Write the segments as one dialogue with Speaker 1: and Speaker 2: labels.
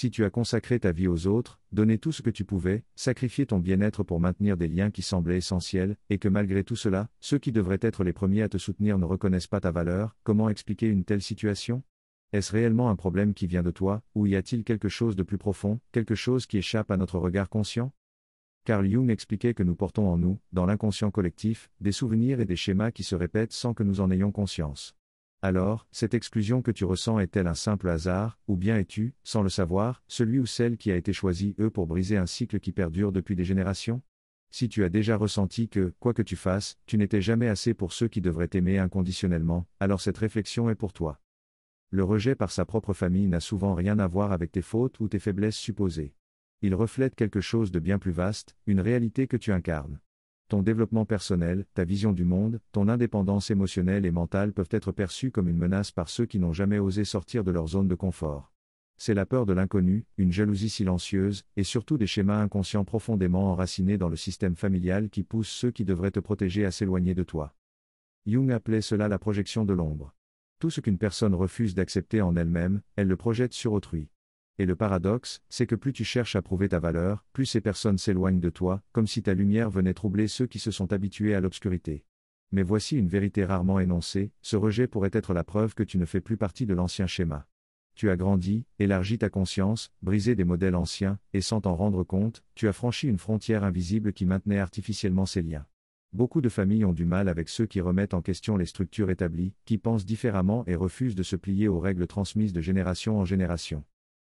Speaker 1: Si tu as consacré ta vie aux autres, donné tout ce que tu pouvais, sacrifié ton bien-être pour maintenir des liens qui semblaient essentiels, et que malgré tout cela, ceux qui devraient être les premiers à te soutenir ne reconnaissent pas ta valeur, comment expliquer une telle situation ? Est-ce réellement un problème qui vient de toi, ou y a-t-il quelque chose de plus profond, quelque chose qui échappe à notre regard conscient ? Carl Jung expliquait que nous portons en nous, dans l'inconscient collectif, des souvenirs et des schémas qui se répètent sans que nous en ayons conscience. Alors, cette exclusion que tu ressens est-elle un simple hasard, ou bien es-tu, sans le savoir, celui ou celle qui a été choisi pour briser un cycle qui perdure depuis des générations ? Si tu as déjà ressenti que, quoi que tu fasses, tu n'étais jamais assez pour ceux qui devraient t'aimer inconditionnellement, alors cette réflexion est pour toi. Le rejet par sa propre famille n'a souvent rien à voir avec tes fautes ou tes faiblesses supposées. Il reflète quelque chose de bien plus vaste, une réalité que tu incarnes. Ton développement personnel, ta vision du monde, ton indépendance émotionnelle et mentale peuvent être perçus comme une menace par ceux qui n'ont jamais osé sortir de leur zone de confort. C'est la peur de l'inconnu, une jalousie silencieuse, et surtout des schémas inconscients profondément enracinés dans le système familial qui poussent ceux qui devraient te protéger à s'éloigner de toi. Jung appelait cela la projection de l'ombre. Tout ce qu'une personne refuse d'accepter en elle-même, elle le projette sur autrui. Et le paradoxe, c'est que plus tu cherches à prouver ta valeur, plus ces personnes s'éloignent de toi, comme si ta lumière venait troubler ceux qui se sont habitués à l'obscurité. Mais voici une vérité rarement énoncée, ce rejet pourrait être la preuve que tu ne fais plus partie de l'ancien schéma. Tu as grandi, élargi ta conscience, brisé des modèles anciens, et sans t'en rendre compte, tu as franchi une frontière invisible qui maintenait artificiellement ces liens. Beaucoup de familles ont du mal avec ceux qui remettent en question les structures établies, qui pensent différemment et refusent de se plier aux règles transmises de génération en génération.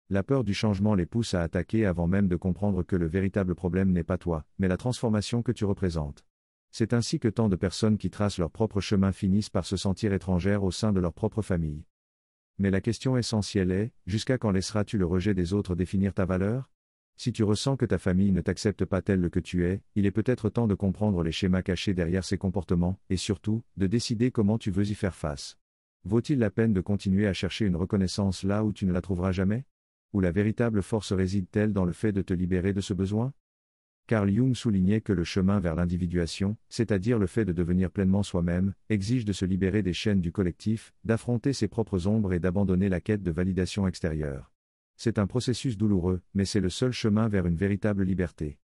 Speaker 1: La peur du changement les pousse à attaquer avant même de comprendre que le véritable problème n'est pas toi, mais la transformation que tu représentes. C'est ainsi que tant de personnes qui tracent leur propre chemin finissent par se sentir étrangères au sein de leur propre famille. Mais la question essentielle est, jusqu'à quand laisseras-tu le rejet des autres définir ta valeur ? Si tu ressens que ta famille ne t'accepte pas tel que tu es, il est peut-être temps de comprendre les schémas cachés derrière ces comportements, et surtout, de décider comment tu veux y faire face. Vaut-il la peine de continuer à chercher une reconnaissance là où tu ne la trouveras jamais ? Où la véritable force réside-t-elle dans le fait de te libérer de ce besoin ? Carl Jung soulignait que le chemin vers l'individuation, c'est-à-dire le fait de devenir pleinement soi-même, exige de se libérer des chaînes du collectif, d'affronter ses propres ombres et d'abandonner la quête de validation extérieure. C'est un processus douloureux, mais c'est le seul chemin vers une véritable liberté.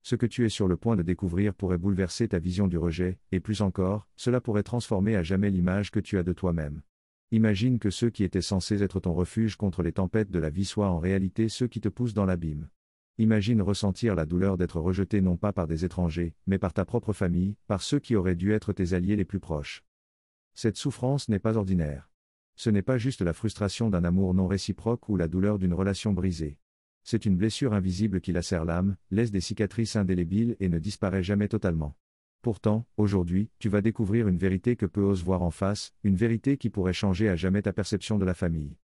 Speaker 1: Ce que tu es sur le point de découvrir pourrait bouleverser ta vision du rejet, et plus encore, cela pourrait transformer à jamais l'image que tu as de toi-même. Imagine que ceux qui étaient censés être ton refuge contre les tempêtes de la vie soient en réalité ceux qui te poussent dans l'abîme. Imagine ressentir la douleur d'être rejeté non pas par des étrangers, mais par ta propre famille, par ceux qui auraient dû être tes alliés les plus proches. Cette souffrance n'est pas ordinaire. Ce n'est pas juste la frustration d'un amour non réciproque ou la douleur d'une relation brisée. C'est une blessure invisible qui lacère l'âme, laisse des cicatrices indélébiles et ne disparaît jamais totalement. Pourtant, aujourd'hui, tu vas découvrir une vérité que peu osent voir en face, une vérité qui pourrait changer à jamais ta perception de la famille.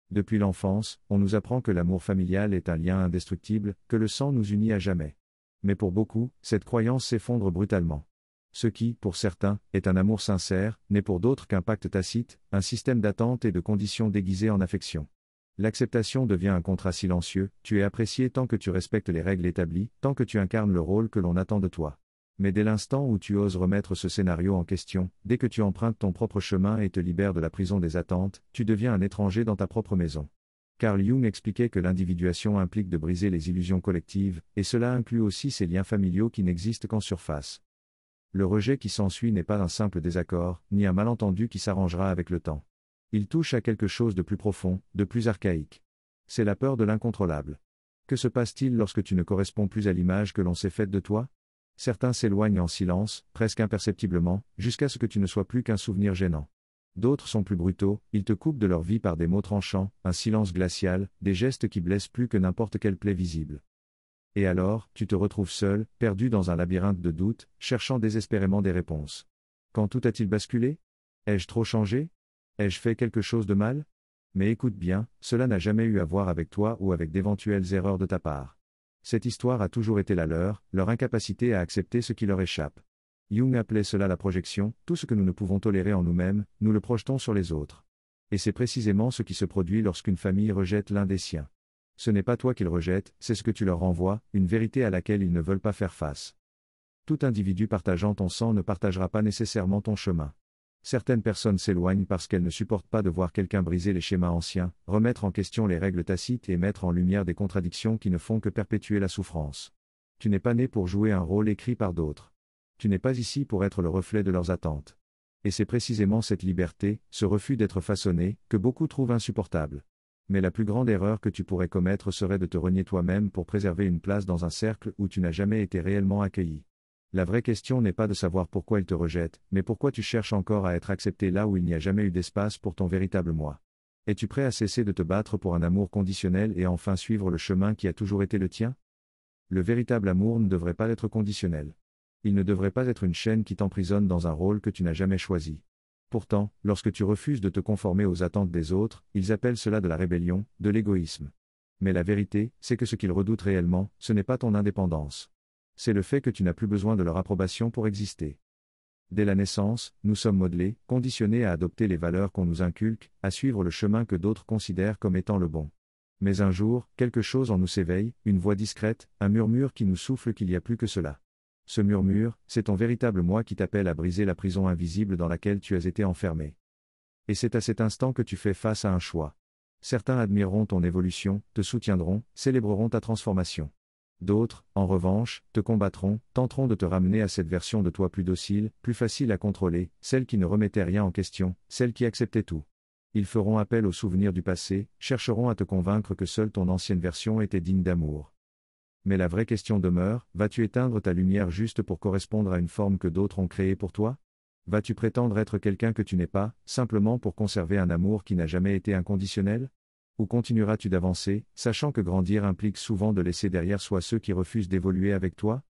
Speaker 1: Depuis l'enfance, on nous apprend que l'amour familial est un lien indestructible, que le sang nous unit à jamais. Mais pour beaucoup, cette croyance s'effondre brutalement. Ce qui, pour certains, est un amour sincère, n'est pour d'autres qu'un pacte tacite, un système d'attente et de conditions déguisées en affection. L'acceptation devient un contrat silencieux, tu es apprécié tant que tu respectes les règles établies, tant que tu incarnes le rôle que l'on attend de toi. Mais dès l'instant où tu oses remettre ce scénario en question, dès que tu empruntes ton propre chemin et te libères de la prison des attentes, tu deviens un étranger dans ta propre maison. Carl Jung expliquait que l'individuation implique de briser les illusions collectives, et cela inclut aussi ces liens familiaux qui n'existent qu'en surface. Le rejet qui s'ensuit n'est pas un simple désaccord, ni un malentendu qui s'arrangera avec le temps. Il touche à quelque chose de plus profond, de plus archaïque. C'est la peur de l'incontrôlable. Que se passe-t-il lorsque tu ne corresponds plus à l'image que l'on s'est faite de toi ? Certains s'éloignent en silence, presque imperceptiblement, jusqu'à ce que tu ne sois plus qu'un souvenir gênant. D'autres sont plus brutaux, ils te coupent de leur vie par des mots tranchants, un silence glacial, des gestes qui blessent plus que n'importe quelle plaie visible. Et alors, tu te retrouves seul, perdu dans un labyrinthe de doutes, cherchant désespérément des réponses. Quand tout a-t-il basculé ? Ai-je trop changé ? Ai-je fait quelque chose de mal ? Mais écoute bien, cela n'a jamais eu à voir avec toi ou avec d'éventuelles erreurs de ta part. Cette histoire a toujours été la leur incapacité à accepter ce qui leur échappe. Jung appelait cela la projection, tout ce que nous ne pouvons tolérer en nous-mêmes, nous le projetons sur les autres. Et c'est précisément ce qui se produit lorsqu'une famille rejette l'un des siens. Ce n'est pas toi qu'ils rejettent, c'est ce que tu leur renvoies, une vérité à laquelle ils ne veulent pas faire face. Tout individu partageant ton sang ne partagera pas nécessairement ton chemin. Certaines personnes s'éloignent parce qu'elles ne supportent pas de voir quelqu'un briser les schémas anciens, remettre en question les règles tacites et mettre en lumière des contradictions qui ne font que perpétuer la souffrance. Tu n'es pas né pour jouer un rôle écrit par d'autres. Tu n'es pas ici pour être le reflet de leurs attentes. Et c'est précisément cette liberté, ce refus d'être façonné, que beaucoup trouvent insupportable. Mais la plus grande erreur que tu pourrais commettre serait de te renier toi-même pour préserver une place dans un cercle où tu n'as jamais été réellement accueilli. La vraie question n'est pas de savoir pourquoi ils te rejettent, mais pourquoi tu cherches encore à être accepté là où il n'y a jamais eu d'espace pour ton véritable moi. Es-tu prêt à cesser de te battre pour un amour conditionnel et enfin suivre le chemin qui a toujours été le tien? Le véritable amour ne devrait pas être conditionnel. Il ne devrait pas être une chaîne qui t'emprisonne dans un rôle que tu n'as jamais choisi. Pourtant, lorsque tu refuses de te conformer aux attentes des autres, ils appellent cela de la rébellion, de l'égoïsme. Mais la vérité, c'est que ce qu'ils redoutent réellement, ce n'est pas ton indépendance. C'est le fait que tu n'as plus besoin de leur approbation pour exister. Dès la naissance, nous sommes modelés, conditionnés à adopter les valeurs qu'on nous inculque, à suivre le chemin que d'autres considèrent comme étant le bon. Mais un jour, quelque chose en nous s'éveille, une voix discrète, un murmure qui nous souffle qu'il n'y a plus que cela. Ce murmure, c'est ton véritable moi qui t'appelle à briser la prison invisible dans laquelle tu as été enfermé. Et c'est à cet instant que tu fais face à un choix. Certains admireront ton évolution, te soutiendront, célébreront ta transformation. D'autres, en revanche, te combattront, tenteront de te ramener à cette version de toi plus docile, plus facile à contrôler, celle qui ne remettait rien en question, celle qui acceptait tout. Ils feront appel aux souvenirs du passé, chercheront à te convaincre que seule ton ancienne version était digne d'amour. Mais la vraie question demeure, vas-tu éteindre ta lumière juste pour correspondre à une forme que d'autres ont créée pour toi? Vas-tu prétendre être quelqu'un que tu n'es pas, simplement pour conserver un amour qui n'a jamais été inconditionnel? Ou continueras-tu d'avancer, sachant que grandir implique souvent de laisser derrière soi ceux qui refusent d'évoluer avec toi?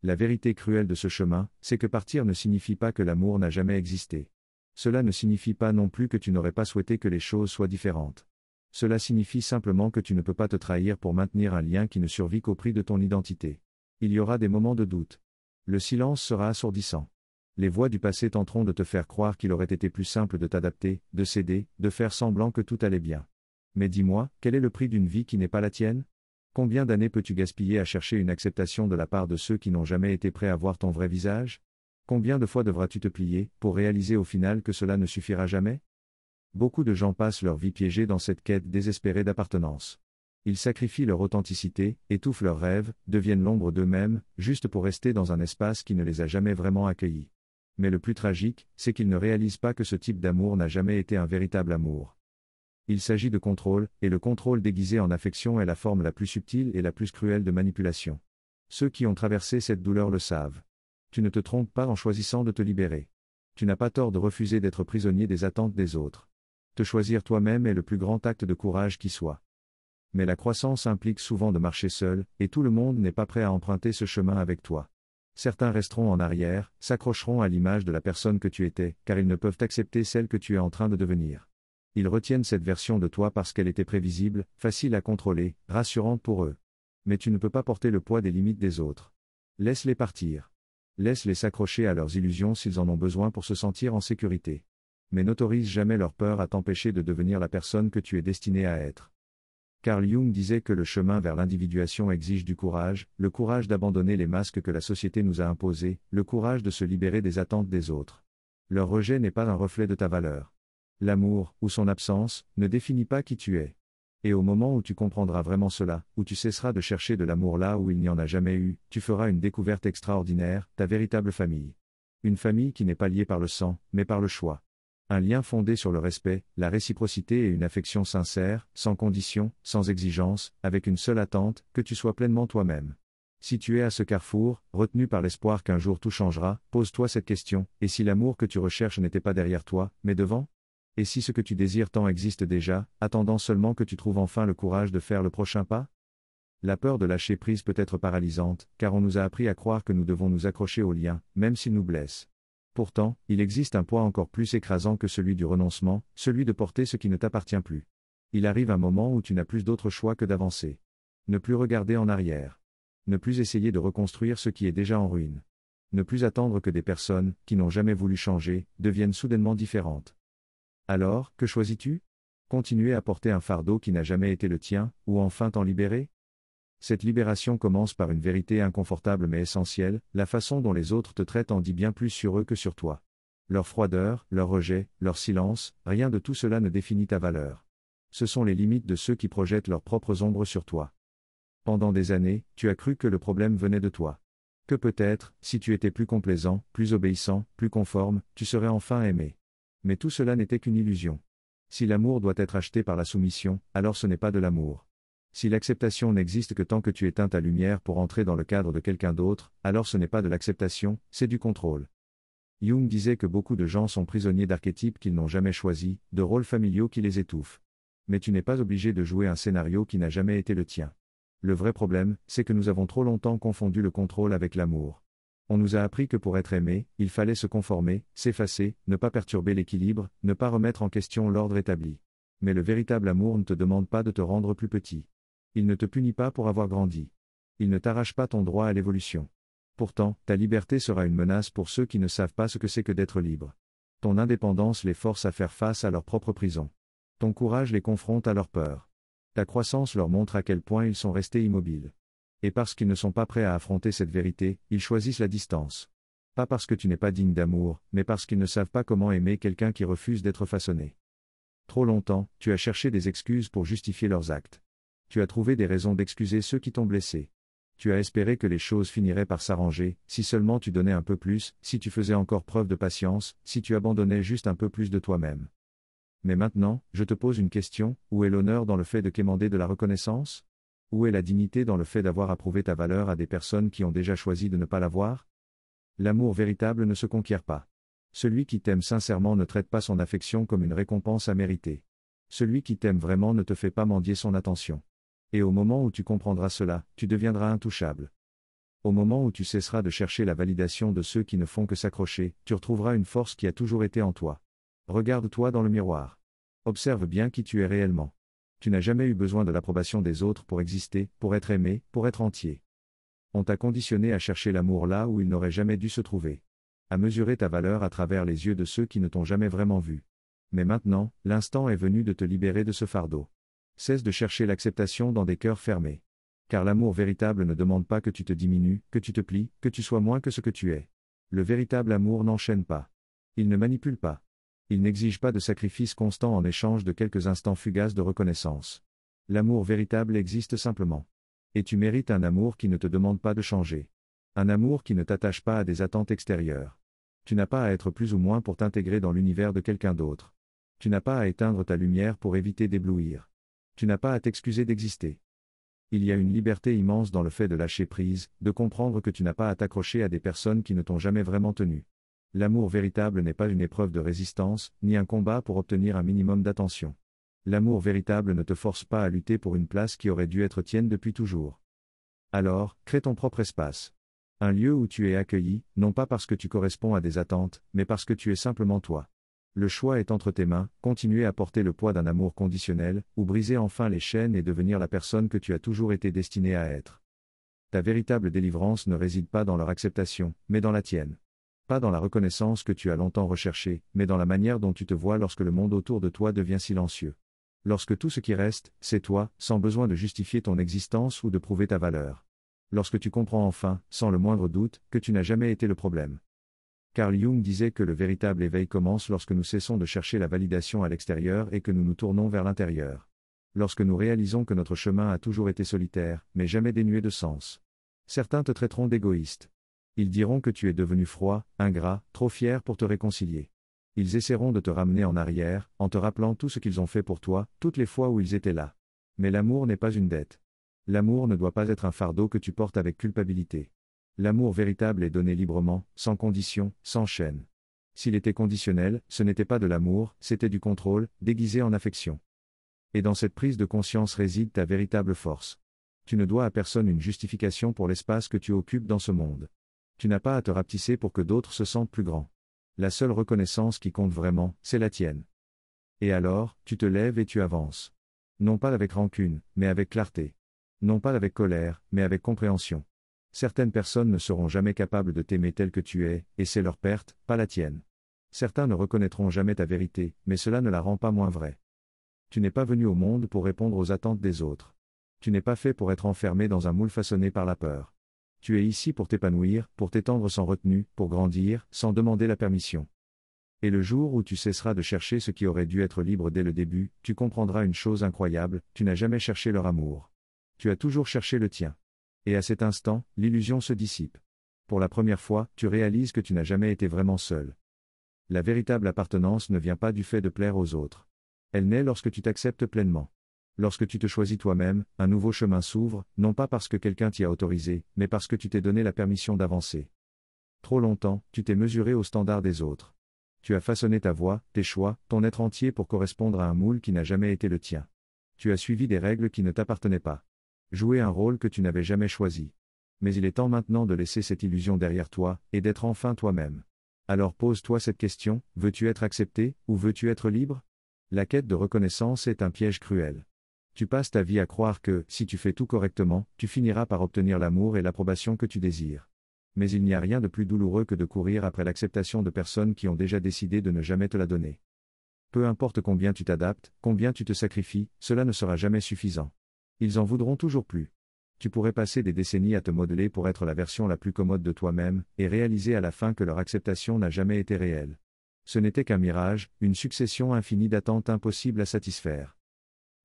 Speaker 1: La vérité cruelle de ce chemin, c'est que partir ne signifie pas que l'amour n'a jamais existé. Cela ne signifie pas non plus que tu n'aurais pas souhaité que les choses soient différentes. Cela signifie simplement que tu ne peux pas te trahir pour maintenir un lien qui ne survit qu'au prix de ton identité. Il y aura des moments de doute. Le silence sera assourdissant. Les voix du passé tenteront de te faire croire qu'il aurait été plus simple de t'adapter, de céder, de faire semblant que tout allait bien. Mais dis-moi, quel est le prix d'une vie qui n'est pas la tienne? Combien d'années peux-tu gaspiller à chercher une acceptation de la part de ceux qui n'ont jamais été prêts à voir ton vrai visage? Combien de fois devras-tu te plier, pour réaliser au final que cela ne suffira jamais? Beaucoup de gens passent leur vie piégés dans cette quête désespérée d'appartenance. Ils sacrifient leur authenticité, étouffent leurs rêves, deviennent l'ombre d'eux-mêmes, juste pour rester dans un espace qui ne les a jamais vraiment accueillis. Mais le plus tragique, c'est qu'ils ne réalisent pas que ce type d'amour n'a jamais été un véritable amour. Il s'agit de contrôle, et le contrôle déguisé en affection est la forme la plus subtile et la plus cruelle de manipulation. Ceux qui ont traversé cette douleur le savent. Tu ne te trompes pas en choisissant de te libérer. Tu n'as pas tort de refuser d'être prisonnier des attentes des autres. Te choisir toi-même est le plus grand acte de courage qui soit. Mais la croissance implique souvent de marcher seul, et tout le monde n'est pas prêt à emprunter ce chemin avec toi. Certains resteront en arrière, s'accrocheront à l'image de la personne que tu étais, car ils ne peuvent accepter celle que tu es en train de devenir. Ils retiennent cette version de toi parce qu'elle était prévisible, facile à contrôler, rassurante pour eux. Mais tu ne peux pas porter le poids des limites des autres. Laisse-les partir. Laisse-les s'accrocher à leurs illusions s'ils en ont besoin pour se sentir en sécurité. Mais n'autorise jamais leur peur à t'empêcher de devenir la personne que tu es destiné à être. Carl Jung disait que le chemin vers l'individuation exige du courage, le courage d'abandonner les masques que la société nous a imposés, le courage de se libérer des attentes des autres. Leur rejet n'est pas un reflet de ta valeur. L'amour, ou son absence, ne définit pas qui tu es. Et au moment où tu comprendras vraiment cela, où tu cesseras de chercher de l'amour là où il n'y en a jamais eu, tu feras une découverte extraordinaire, ta véritable famille. Une famille qui n'est pas liée par le sang, mais par le choix. Un lien fondé sur le respect, la réciprocité et une affection sincère, sans condition, sans exigence, avec une seule attente, que tu sois pleinement toi-même. Si tu es à ce carrefour, retenu par l'espoir qu'un jour tout changera, pose-toi cette question, et si l'amour que tu recherches n'était pas derrière toi, mais devant? Et si ce que tu désires tant existe déjà, attendant seulement que tu trouves enfin le courage de faire le prochain pas? La peur de lâcher prise peut être paralysante, car on nous a appris à croire que nous devons nous accrocher aux liens, même s'ils nous blessent. Pourtant, il existe un poids encore plus écrasant que celui du renoncement, celui de porter ce qui ne t'appartient plus. Il arrive un moment où tu n'as plus d'autre choix que d'avancer. Ne plus regarder en arrière. Ne plus essayer de reconstruire ce qui est déjà en ruine. Ne plus attendre que des personnes, qui n'ont jamais voulu changer, deviennent soudainement différentes. Alors, que choisis-tu? Continuer à porter un fardeau qui n'a jamais été le tien, ou enfin t'en libérer? Cette libération commence par une vérité inconfortable mais essentielle, la façon dont les autres te traitent en dit bien plus sur eux que sur toi. Leur froideur, leur rejet, leur silence, rien de tout cela ne définit ta valeur. Ce sont les limites de ceux qui projettent leurs propres ombres sur toi. Pendant des années, tu as cru que le problème venait de toi. Que peut-être, si tu étais plus complaisant, plus obéissant, plus conforme, tu serais enfin aimé. Mais tout cela n'était qu'une illusion. Si l'amour doit être acheté par la soumission, alors ce n'est pas de l'amour. Si l'acceptation n'existe que tant que tu éteins ta lumière pour entrer dans le cadre de quelqu'un d'autre, alors ce n'est pas de l'acceptation, c'est du contrôle. Jung disait que beaucoup de gens sont prisonniers d'archétypes qu'ils n'ont jamais choisis, de rôles familiaux qui les étouffent. Mais tu n'es pas obligé de jouer un scénario qui n'a jamais été le tien. Le vrai problème, c'est que nous avons trop longtemps confondu le contrôle avec l'amour. On nous a appris que pour être aimé, il fallait se conformer, s'effacer, ne pas perturber l'équilibre, ne pas remettre en question l'ordre établi. Mais le véritable amour ne te demande pas de te rendre plus petit. Il ne te punit pas pour avoir grandi. Il ne t'arrache pas ton droit à l'évolution. Pourtant, ta liberté sera une menace pour ceux qui ne savent pas ce que c'est que d'être libre. Ton indépendance les force à faire face à leur propre prison. Ton courage les confronte à leur peur. Ta croissance leur montre à quel point ils sont restés immobiles. Et parce qu'ils ne sont pas prêts à affronter cette vérité, ils choisissent la distance. Pas parce que tu n'es pas digne d'amour, mais parce qu'ils ne savent pas comment aimer quelqu'un qui refuse d'être façonné. Trop longtemps, tu as cherché des excuses pour justifier leurs actes. Tu as trouvé des raisons d'excuser ceux qui t'ont blessé. Tu as espéré que les choses finiraient par s'arranger, si seulement tu donnais un peu plus, si tu faisais encore preuve de patience, si tu abandonnais juste un peu plus de toi-même. Mais maintenant, je te pose une question, où est l'honneur dans le fait de quémander de la reconnaissance ? Où est la dignité dans le fait d'avoir approuvé ta valeur à des personnes qui ont déjà choisi de ne pas l'avoir ? L'amour véritable ne se conquiert pas. Celui qui t'aime sincèrement ne traite pas son affection comme une récompense à mériter. Celui qui t'aime vraiment ne te fait pas mendier son attention. Et au moment où tu comprendras cela, tu deviendras intouchable. Au moment où tu cesseras de chercher la validation de ceux qui ne font que s'accrocher, tu retrouveras une force qui a toujours été en toi. Regarde-toi dans le miroir. Observe bien qui tu es réellement. Tu n'as jamais eu besoin de l'approbation des autres pour exister, pour être aimé, pour être entier. On t'a conditionné à chercher l'amour là où il n'aurait jamais dû se trouver. À mesurer ta valeur à travers les yeux de ceux qui ne t'ont jamais vraiment vu. Mais maintenant, l'instant est venu de te libérer de ce fardeau. Cesse de chercher l'acceptation dans des cœurs fermés. Car l'amour véritable ne demande pas que tu te diminues, que tu te plies, que tu sois moins que ce que tu es. Le véritable amour n'enchaîne pas. Il ne manipule pas. Il n'exige pas de sacrifice constant en échange de quelques instants fugaces de reconnaissance. L'amour véritable existe simplement. Et tu mérites un amour qui ne te demande pas de changer. Un amour qui ne t'attache pas à des attentes extérieures. Tu n'as pas à être plus ou moins pour t'intégrer dans l'univers de quelqu'un d'autre. Tu n'as pas à éteindre ta lumière pour éviter d'éblouir. Tu n'as pas à t'excuser d'exister. Il y a une liberté immense dans le fait de lâcher prise, de comprendre que tu n'as pas à t'accrocher à des personnes qui ne t'ont jamais vraiment tenu. L'amour véritable n'est pas une épreuve de résistance, ni un combat pour obtenir un minimum d'attention. L'amour véritable ne te force pas à lutter pour une place qui aurait dû être tienne depuis toujours. Alors, crée ton propre espace. Un lieu où tu es accueilli, non pas parce que tu corresponds à des attentes, mais parce que tu es simplement toi. Le choix est entre tes mains, continuer à porter le poids d'un amour conditionnel, ou briser enfin les chaînes et devenir la personne que tu as toujours été destiné à être. Ta véritable délivrance ne réside pas dans leur acceptation, mais dans la tienne. Pas dans la reconnaissance que tu as longtemps recherchée, mais dans la manière dont tu te vois lorsque le monde autour de toi devient silencieux. Lorsque tout ce qui reste, c'est toi, sans besoin de justifier ton existence ou de prouver ta valeur. Lorsque tu comprends enfin, sans le moindre doute, que tu n'as jamais été le problème. Carl Jung disait que le véritable éveil commence lorsque nous cessons de chercher la validation à l'extérieur et que nous nous tournons vers l'intérieur. Lorsque nous réalisons que notre chemin a toujours été solitaire, mais jamais dénué de sens. Certains te traiteront d'égoïste. Ils diront que tu es devenu froid, ingrat, trop fier pour te réconcilier. Ils essaieront de te ramener en arrière, en te rappelant tout ce qu'ils ont fait pour toi, toutes les fois où ils étaient là. Mais l'amour n'est pas une dette. L'amour ne doit pas être un fardeau que tu portes avec culpabilité. L'amour véritable est donné librement, sans condition, sans chaîne. S'il était conditionnel, ce n'était pas de l'amour, c'était du contrôle, déguisé en affection. Et dans cette prise de conscience réside ta véritable force. Tu ne dois à personne une justification pour l'espace que tu occupes dans ce monde. Tu n'as pas à te rapetisser pour que d'autres se sentent plus grands. La seule reconnaissance qui compte vraiment, c'est la tienne. Et alors, tu te lèves et tu avances. Non pas avec rancune, mais avec clarté. Non pas avec colère, mais avec compréhension. Certaines personnes ne seront jamais capables de t'aimer tel que tu es, et c'est leur perte, pas la tienne. Certains ne reconnaîtront jamais ta vérité, mais cela ne la rend pas moins vraie. Tu n'es pas venu au monde pour répondre aux attentes des autres. Tu n'es pas fait pour être enfermé dans un moule façonné par la peur. Tu es ici pour t'épanouir, pour t'étendre sans retenue, pour grandir, sans demander la permission. Et le jour où tu cesseras de chercher ce qui aurait dû être libre dès le début, tu comprendras une chose incroyable, tu n'as jamais cherché leur amour. Tu as toujours cherché le tien. Et à cet instant, l'illusion se dissipe. Pour la première fois, tu réalises que tu n'as jamais été vraiment seul. La véritable appartenance ne vient pas du fait de plaire aux autres. Elle naît lorsque tu t'acceptes pleinement. Lorsque tu te choisis toi-même, un nouveau chemin s'ouvre, non pas parce que quelqu'un t'y a autorisé, mais parce que tu t'es donné la permission d'avancer. Trop longtemps, tu t'es mesuré aux standards des autres. Tu as façonné ta voix, tes choix, ton être entier pour correspondre à un moule qui n'a jamais été le tien. Tu as suivi des règles qui ne t'appartenaient pas. Joué un rôle que tu n'avais jamais choisi. Mais il est temps maintenant de laisser cette illusion derrière toi, et d'être enfin toi-même. Alors pose-toi cette question, veux-tu être accepté, ou veux-tu être libre? La quête de reconnaissance est un piège cruel. Tu passes ta vie à croire que, si tu fais tout correctement, tu finiras par obtenir l'amour et l'approbation que tu désires. Mais il n'y a rien de plus douloureux que de courir après l'acceptation de personnes qui ont déjà décidé de ne jamais te la donner. Peu importe combien tu t'adaptes, combien tu te sacrifies, cela ne sera jamais suffisant. Ils en voudront toujours plus. Tu pourrais passer des décennies à te modeler pour être la version la plus commode de toi-même, et réaliser à la fin que leur acceptation n'a jamais été réelle. Ce n'était qu'un mirage, une succession infinie d'attentes impossibles à satisfaire.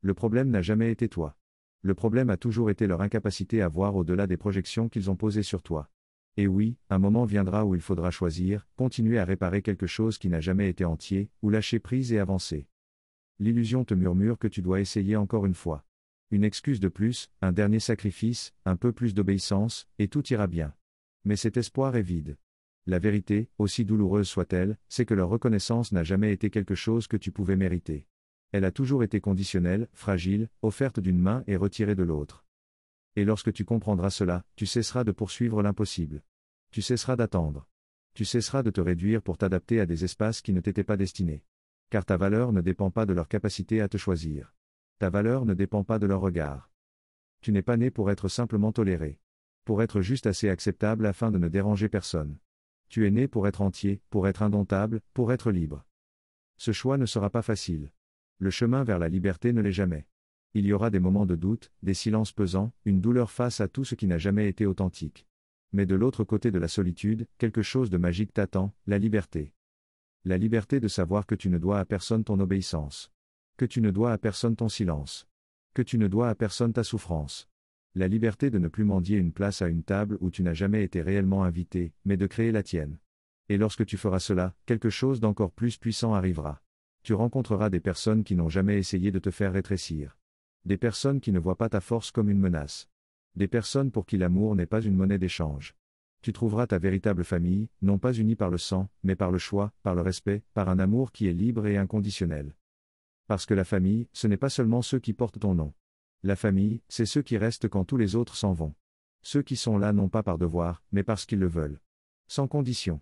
Speaker 1: Le problème n'a jamais été toi. Le problème a toujours été leur incapacité à voir au-delà des projections qu'ils ont posées sur toi. Et oui, un moment viendra où il faudra choisir, continuer à réparer quelque chose qui n'a jamais été entier, ou lâcher prise et avancer. L'illusion te murmure que tu dois essayer encore une fois. Une excuse de plus, un dernier sacrifice, un peu plus d'obéissance, et tout ira bien. Mais cet espoir est vide. La vérité, aussi douloureuse soit-elle, c'est que leur reconnaissance n'a jamais été quelque chose que tu pouvais mériter. Elle a toujours été conditionnelle, fragile, offerte d'une main et retirée de l'autre. Et lorsque tu comprendras cela, tu cesseras de poursuivre l'impossible. Tu cesseras d'attendre. Tu cesseras de te réduire pour t'adapter à des espaces qui ne t'étaient pas destinés. Car ta valeur ne dépend pas de leur capacité à te choisir. Ta valeur ne dépend pas de leur regard. Tu n'es pas né pour être simplement toléré. Pour être juste assez acceptable afin de ne déranger personne. Tu es né pour être entier, pour être indomptable, pour être libre. Ce choix ne sera pas facile. Le chemin vers la liberté ne l'est jamais. Il y aura des moments de doute, des silences pesants, une douleur face à tout ce qui n'a jamais été authentique. Mais de l'autre côté de la solitude, quelque chose de magique t'attend, la liberté. La liberté de savoir que tu ne dois à personne ton obéissance. Que tu ne dois à personne ton silence. Que tu ne dois à personne ta souffrance. La liberté de ne plus mendier une place à une table où tu n'as jamais été réellement invité, mais de créer la tienne. Et lorsque tu feras cela, quelque chose d'encore plus puissant arrivera. Tu rencontreras des personnes qui n'ont jamais essayé de te faire rétrécir. Des personnes qui ne voient pas ta force comme une menace. Des personnes pour qui l'amour n'est pas une monnaie d'échange. Tu trouveras ta véritable famille, non pas unie par le sang, mais par le choix, par le respect, par un amour qui est libre et inconditionnel. Parce que la famille, ce n'est pas seulement ceux qui portent ton nom. La famille, c'est ceux qui restent quand tous les autres s'en vont. Ceux qui sont là non pas par devoir, mais parce qu'ils le veulent. Sans condition.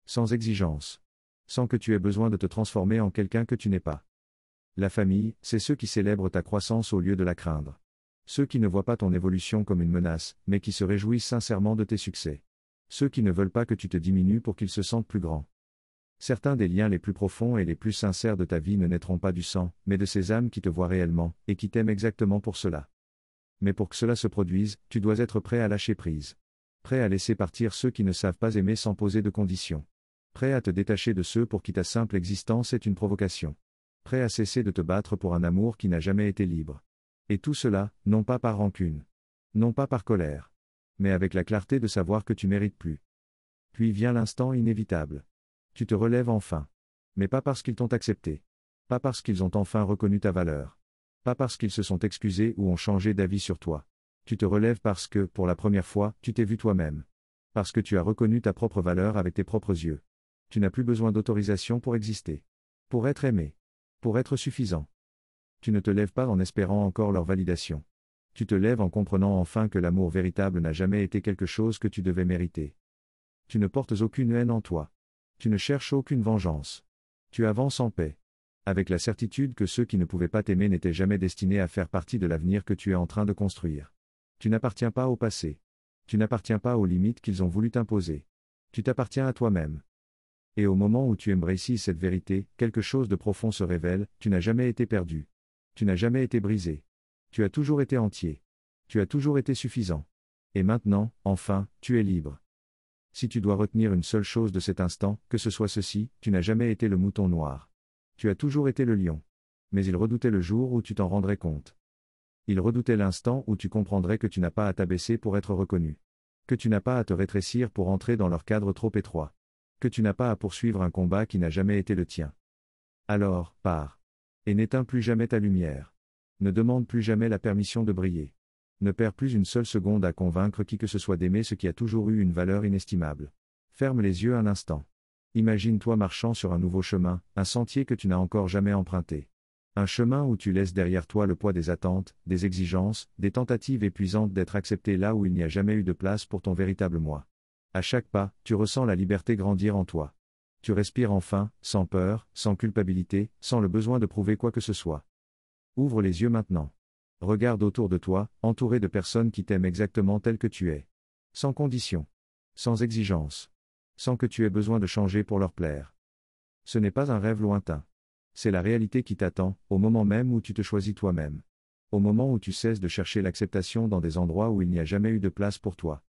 Speaker 1: Sans exigence. Sans que tu aies besoin de te transformer en quelqu'un que tu n'es pas. La famille, c'est ceux qui célèbrent ta croissance au lieu de la craindre. Ceux qui ne voient pas ton évolution comme une menace, mais qui se réjouissent sincèrement de tes succès. Ceux qui ne veulent pas que tu te diminues pour qu'ils se sentent plus grands. Certains des liens les plus profonds et les plus sincères de ta vie ne naîtront pas du sang, mais de ces âmes qui te voient réellement, et qui t'aiment exactement pour cela. Mais pour que cela se produise, tu dois être prêt à lâcher prise. Prêt à laisser partir ceux qui ne savent pas aimer sans poser de conditions. Prêt à te détacher de ceux pour qui ta simple existence est une provocation. Prêt à cesser de te battre pour un amour qui n'a jamais été libre. Et tout cela, non pas par rancune. Non pas par colère. Mais avec la clarté de savoir que tu mérites plus. Puis vient l'instant inévitable. Tu te relèves enfin. Mais pas parce qu'ils t'ont accepté. Pas parce qu'ils ont enfin reconnu ta valeur. Pas parce qu'ils se sont excusés ou ont changé d'avis sur toi. Tu te relèves parce que, pour la première fois, tu t'es vu toi-même. Parce que tu as reconnu ta propre valeur avec tes propres yeux. Tu n'as plus besoin d'autorisation pour exister. Pour être aimé. Pour être suffisant. Tu ne te lèves pas en espérant encore leur validation. Tu te lèves en comprenant enfin que l'amour véritable n'a jamais été quelque chose que tu devais mériter. Tu ne portes aucune haine en toi. Tu ne cherches aucune vengeance. Tu avances en paix. Avec la certitude que ceux qui ne pouvaient pas t'aimer n'étaient jamais destinés à faire partie de l'avenir que tu es en train de construire. Tu n'appartiens pas au passé. Tu n'appartiens pas aux limites qu'ils ont voulu t'imposer. Tu t'appartiens à toi-même. Et au moment où tu embraces cette vérité, quelque chose de profond se révèle, tu n'as jamais été perdu. Tu n'as jamais été brisé. Tu as toujours été entier. Tu as toujours été suffisant. Et maintenant, enfin, tu es libre. Si tu dois retenir une seule chose de cet instant, que ce soit ceci, tu n'as jamais été le mouton noir. Tu as toujours été le lion. Mais il redoutait le jour où tu t'en rendrais compte. Il redoutait l'instant où tu comprendrais que tu n'as pas à t'abaisser pour être reconnu. Que tu n'as pas à te rétrécir pour entrer dans leur cadre trop étroit. Que tu n'as pas à poursuivre un combat qui n'a jamais été le tien. Alors, pars. Et n'éteins plus jamais ta lumière. Ne demande plus jamais la permission de briller. Ne perds plus une seule seconde à convaincre qui que ce soit d'aimer ce qui a toujours eu une valeur inestimable. Ferme les yeux un instant. Imagine-toi marchant sur un nouveau chemin, un sentier que tu n'as encore jamais emprunté. Un chemin où tu laisses derrière toi le poids des attentes, des exigences, des tentatives épuisantes d'être accepté là où il n'y a jamais eu de place pour ton véritable moi. À chaque pas, tu ressens la liberté grandir en toi. Tu respires enfin, sans peur, sans culpabilité, sans le besoin de prouver quoi que ce soit. Ouvre les yeux maintenant. Regarde autour de toi, entouré de personnes qui t'aiment exactement tel que tu es. Sans condition. Sans exigence. Sans que tu aies besoin de changer pour leur plaire. Ce n'est pas un rêve lointain. C'est la réalité qui t'attend, au moment même où tu te choisis toi-même. Au moment où tu cesses de chercher l'acceptation dans des endroits où il n'y a jamais eu de place pour toi.